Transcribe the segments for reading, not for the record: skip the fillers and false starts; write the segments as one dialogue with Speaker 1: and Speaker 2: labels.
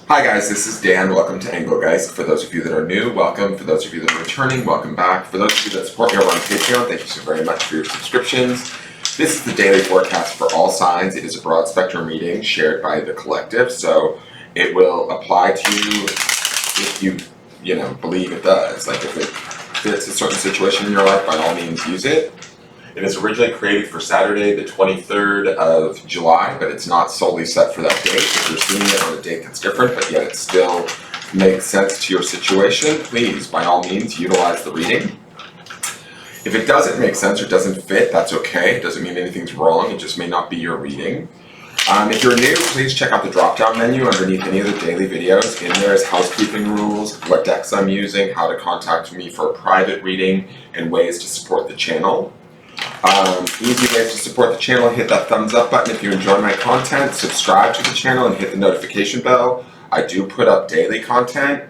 Speaker 1: Hi guys, this is Dan. Welcome to Engelgeist. For those of you that are new, welcome. For those of you that are returning, welcome back. For those of you that support me over on Patreon, thank you so very much for your subscriptions. This is the daily forecast for all signs. It is a broad spectrum reading shared by the collective, so it will apply to you if you believe it does. Like if it fits a certain situation in your life, by all means use it. It is originally created for Saturday, the 23rd of July, but it's not solely set for that date. If you're seeing it on a date that's different, but yet it still makes sense to your situation, please, by all means, utilize the reading. If it doesn't make sense or doesn't fit, that's okay. It doesn't mean anything's wrong. It just may not be your reading. If you're new, please check out the drop-down menu underneath any of the daily videos. In there is housekeeping rules, what decks I'm using, how to contact me for a private reading, and ways to support the channel. Easy ways to support the channel: hit that thumbs up button if you enjoy my content, subscribe to the channel, and hit the notification bell. I do put up daily content,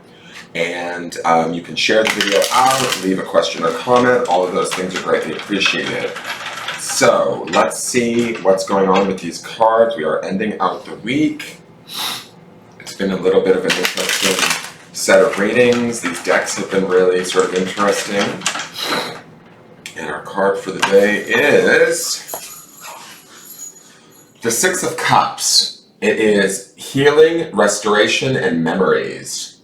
Speaker 1: and you can share the video out, leave a question or comment. All of those things are greatly appreciated. So let's see what's going on with these cards. We are ending out the week. It's been a little bit of an interesting set of readings. These decks have been really sort of interesting. And our card for the day is the Six of Cups. It is healing, restoration, and memories.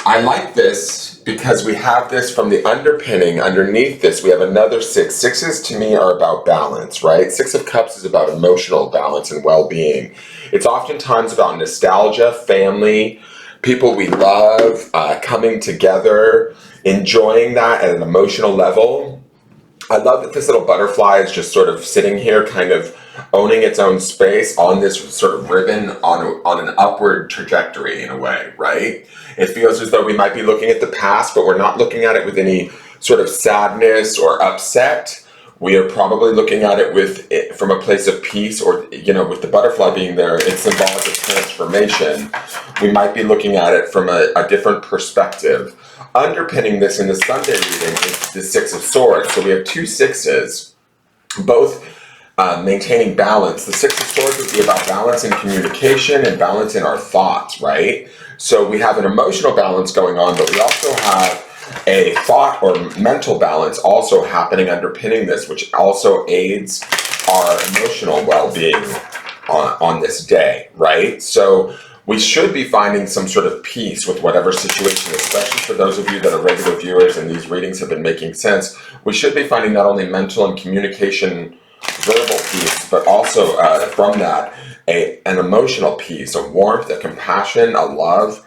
Speaker 1: I like this because we have this from the underpinning. Underneath this, we have another six. Sixes to me are about balance, right? Six of Cups is about emotional balance and well-being. It's oftentimes about nostalgia, family, people we love, coming together, enjoying that at an emotional level. I love that this little butterfly is just sort of sitting here, kind of owning its own space on this sort of ribbon on an upward trajectory in a way, right? It feels as though we might be looking at the past, but we're not looking at it with any sort of sadness or upset. We are probably looking at it from a place of peace, or, with the butterfly being there, it's symbolic of transformation. We might be looking at it from a different perspective. Underpinning this in the Sunday reading is the Six of Swords. So we have two sixes, both maintaining balance. The Six of Swords would be about balance in communication and balance in our thoughts, right? So we have an emotional balance going on, but we also have a thought or mental balance also happening underpinning this, which also aids our emotional well-being on this day, right? So we should be finding some sort of peace with whatever situation, especially for those of you that are regular viewers and these readings have been making sense. We should be finding not only mental and communication verbal peace, but also from that, an emotional peace, a warmth, a compassion, a love.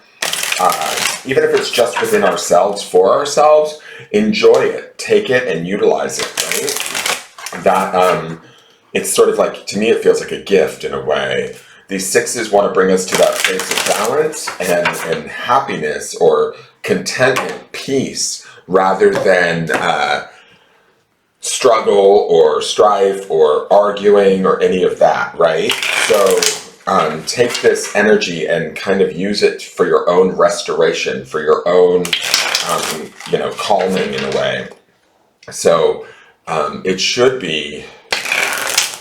Speaker 1: Even if it's just within ourselves, for ourselves, enjoy it, take it, and utilize it, right? That, it's sort of like, to me, it feels like a gift in a way. These sixes want to bring us to that place of balance and happiness or contentment, peace, rather than struggle or strife or arguing or any of that, right? So take this energy and kind of use it for your own restoration, for your own, calming in a way. So it should be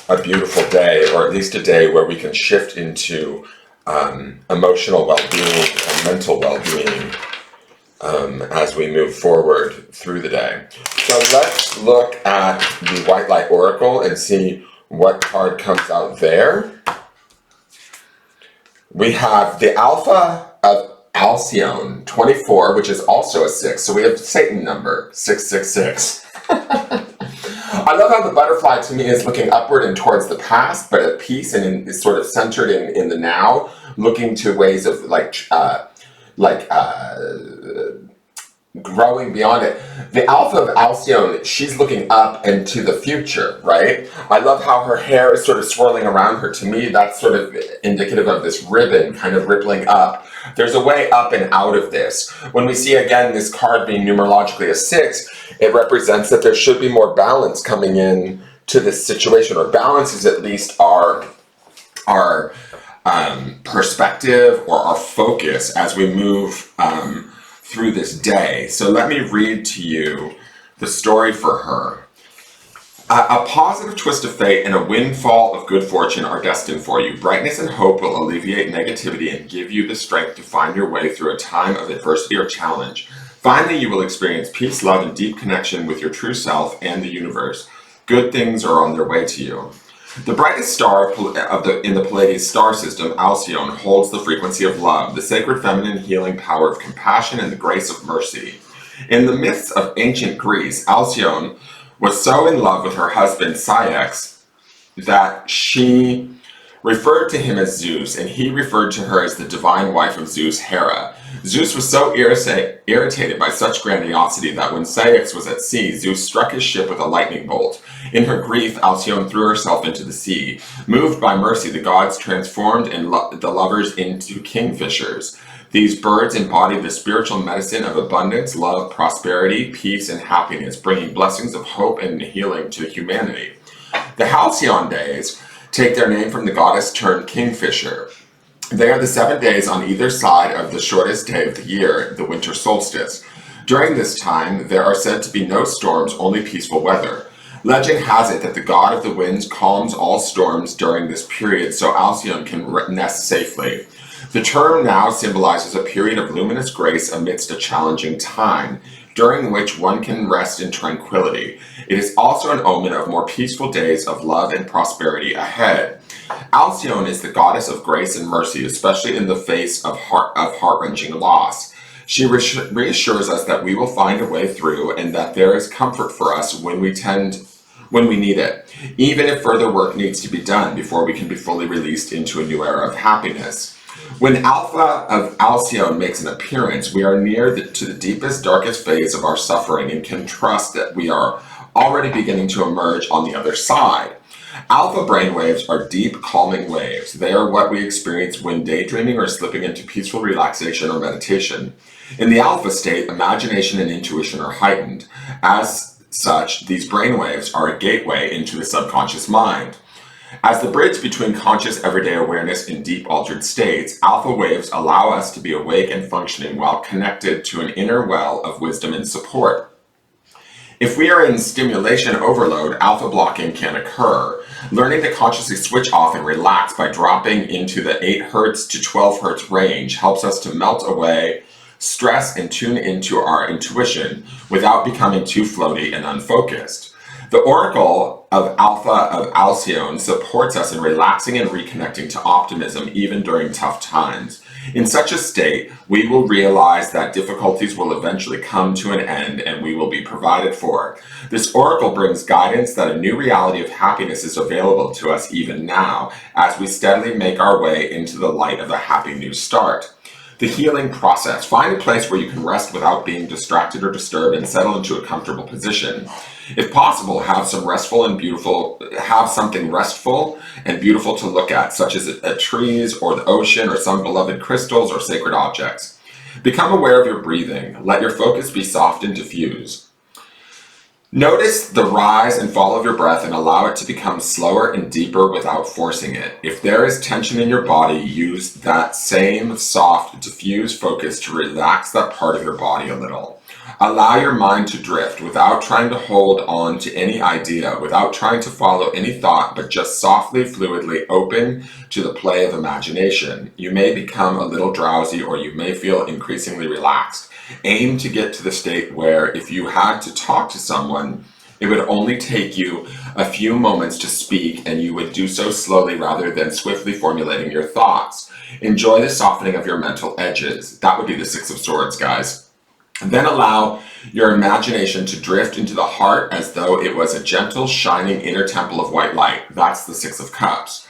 Speaker 1: a beautiful day, or at least a day where we can shift into emotional well-being and mental well-being as we move forward through the day. So let's look at the White Light Oracle and see what card comes out there. We have the Alpha of Alcyone, 24, which is also a 6. So we have Satan number, 666. I love how the butterfly to me is looking upward and towards the past, but at peace and is sort of centered in the now, looking to ways of growing beyond it. The Alpha of Alcyone, she's looking up and to the future, right? I love how her hair is sort of swirling around her. To me, that's sort of indicative of this ribbon kind of rippling up. There's a way up and out of this. When we see, again, this card being numerologically a 6, it represents that there should be more balance coming in to this situation, or balance is at least our perspective or our focus as we move through this day. So let me read to you the story for her. A positive twist of fate and a windfall of good fortune are destined for you. Brightness and hope will alleviate negativity and give you the strength to find your way through a time of adversity or challenge. Finally, you will experience peace, love, and deep connection with your true self and the universe. Good things are on their way to you. The brightest star in the Pleiades star system, Alcyone, holds the frequency of love, the sacred feminine healing power of compassion, and the grace of mercy. In the myths of ancient Greece, Alcyone was so in love with her husband Ceyx that she referred to him as Zeus, and he referred to her as the divine wife of Zeus, Hera. Zeus was so irritated by such grandiosity that when Ceyx was at sea, Zeus struck his ship with a lightning bolt. In her grief, Alcyone threw herself into the sea. Moved by mercy, the gods transformed the lovers into kingfishers. These birds embody the spiritual medicine of abundance, love, prosperity, peace, and happiness, bringing blessings of hope and healing to humanity. The Halcyon days take their name from the goddess turned kingfisher. They are the 7 days on either side of the shortest day of the year, the winter solstice. During this time, there are said to be no storms, only peaceful weather. Legend has it that the god of the winds calms all storms during this period so Alcyone can nest safely. The term now symbolizes a period of luminous grace amidst a challenging time, during which one can rest in tranquility. It is also an omen of more peaceful days of love and prosperity ahead. Alcyone is the goddess of grace and mercy, especially in the face of heart-wrenching loss. She reassures us that we will find a way through and that there is comfort for us when we need it, even if further work needs to be done before we can be fully released into a new era of happiness. When Alpha of Alcyone makes an appearance, we are near to the deepest, darkest phase of our suffering and can trust that we are already beginning to emerge on the other side. Alpha brainwaves are deep, calming waves. They are what we experience when daydreaming or slipping into peaceful relaxation or meditation. In the alpha state, imagination and intuition are heightened. As such, these brainwaves are a gateway into the subconscious mind. As the bridge between conscious everyday awareness and deep altered states, alpha waves allow us to be awake and functioning while connected to an inner well of wisdom and support. If we are in stimulation overload, alpha blocking can occur. Learning to consciously switch off and relax by dropping into the 8 Hz to 12 Hz range helps us to melt away stress and tune into our intuition without becoming too floaty and unfocused. The Oracle of Alpha of Alcyone supports us in relaxing and reconnecting to optimism even during tough times. In such a state, we will realize that difficulties will eventually come to an end and we will be provided for. This oracle brings guidance that a new reality of happiness is available to us even now as we steadily make our way into the light of a happy new start. The healing process. Find a place where you can rest without being distracted or disturbed and settle into a comfortable position. If possible, have something restful and beautiful to look at, such as trees or the ocean or some beloved crystals or sacred objects. Become aware of your breathing. Let your focus be soft and diffuse. Notice the rise and fall of your breath and allow it to become slower and deeper without forcing it. If there is tension in your body, use that same soft, diffuse focus to relax that part of your body a little. Allow your mind to drift without trying to hold on to any idea, without trying to follow any thought, but just softly, fluidly open to the play of imagination. You may become a little drowsy or you may feel increasingly relaxed. Aim to get to the state where if you had to talk to someone, it would only take you a few moments to speak and you would do so slowly rather than swiftly formulating your thoughts. Enjoy the softening of your mental edges. That would be the 6 of Swords, guys. And then allow your imagination to drift into the heart as though it was a gentle, shining inner temple of white light. That's the 6 of Cups.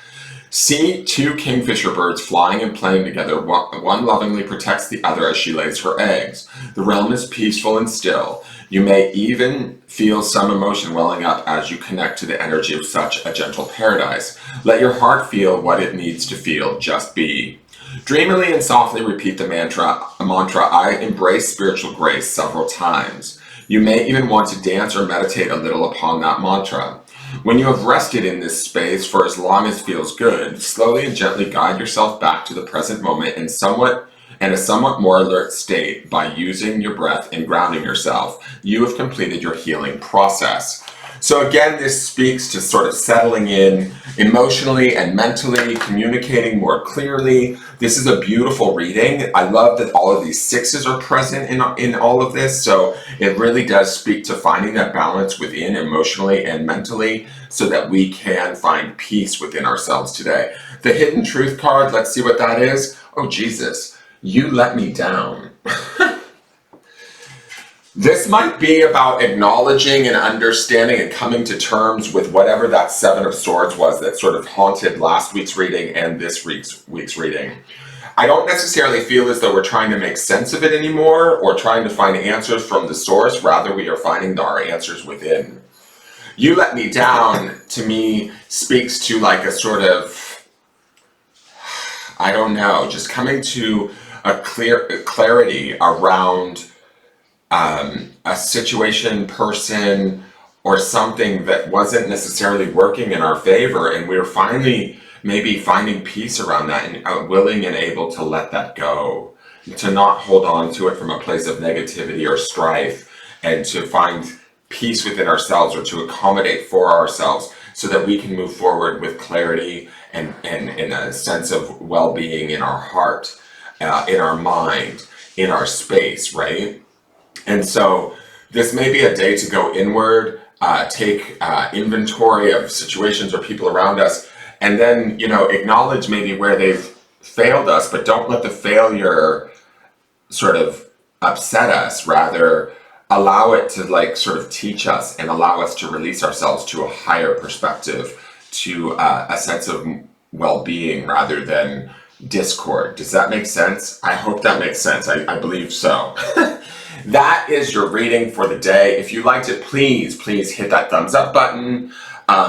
Speaker 1: See 2 kingfisher birds flying and playing together. One lovingly protects the other as she lays her eggs. The realm is peaceful and still. You may even feel some emotion welling up as you connect to the energy of such a gentle paradise. Let your heart feel what it needs to feel. Just be. Dreamily and softly repeat the mantra, I embrace spiritual grace, several times. You may even want to dance or meditate a little upon that mantra. When you have rested in this space for as long as feels good, slowly and gently guide yourself back to the present moment in a somewhat more alert state by using your breath and grounding yourself. You have completed your healing process. So again, this speaks to sort of settling in emotionally and mentally, communicating more clearly. This is a beautiful reading. I love that all of these sixes are present in all of this. So it really does speak to finding that balance within emotionally and mentally so that we can find peace within ourselves today. The hidden truth card, let's see what that is. Oh, Jesus, you let me down. This might be about acknowledging and understanding and coming to terms with whatever that Seven of Swords was that sort of haunted last week's reading and this week's reading. I don't necessarily feel as though we're trying to make sense of it anymore or trying to find answers from the source. Rather, we are finding our answers within. You let me down, to me, speaks to like a sort of, I don't know, just coming to a clarity around a situation, person, or something that wasn't necessarily working in our favor, and we were finally maybe finding peace around that and willing and able to let that go, to not hold on to it from a place of negativity or strife, and to find peace within ourselves or to accommodate for ourselves so that we can move forward with clarity and in a sense of well-being in our heart, in our mind, in our space, right? And so this may be a day to go inward, take inventory of situations or people around us, and then, acknowledge maybe where they've failed us, but don't let the failure sort of upset us. Rather, allow it to like sort of teach us and allow us to release ourselves to a higher perspective, to a sense of well-being rather than discord. Does that make sense? I hope that makes sense. I believe so. That is your reading for the day. If you liked it, please hit that thumbs up button.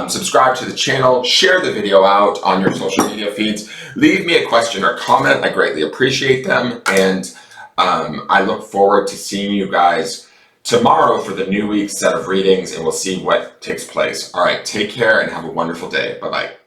Speaker 1: Subscribe to the channel, share the video out on your social media feeds, leave me a question or comment. I greatly appreciate them. And I look forward to seeing you guys tomorrow for the new week's set of readings, and we'll see what takes place. All right, take care and have a wonderful day. Bye-bye.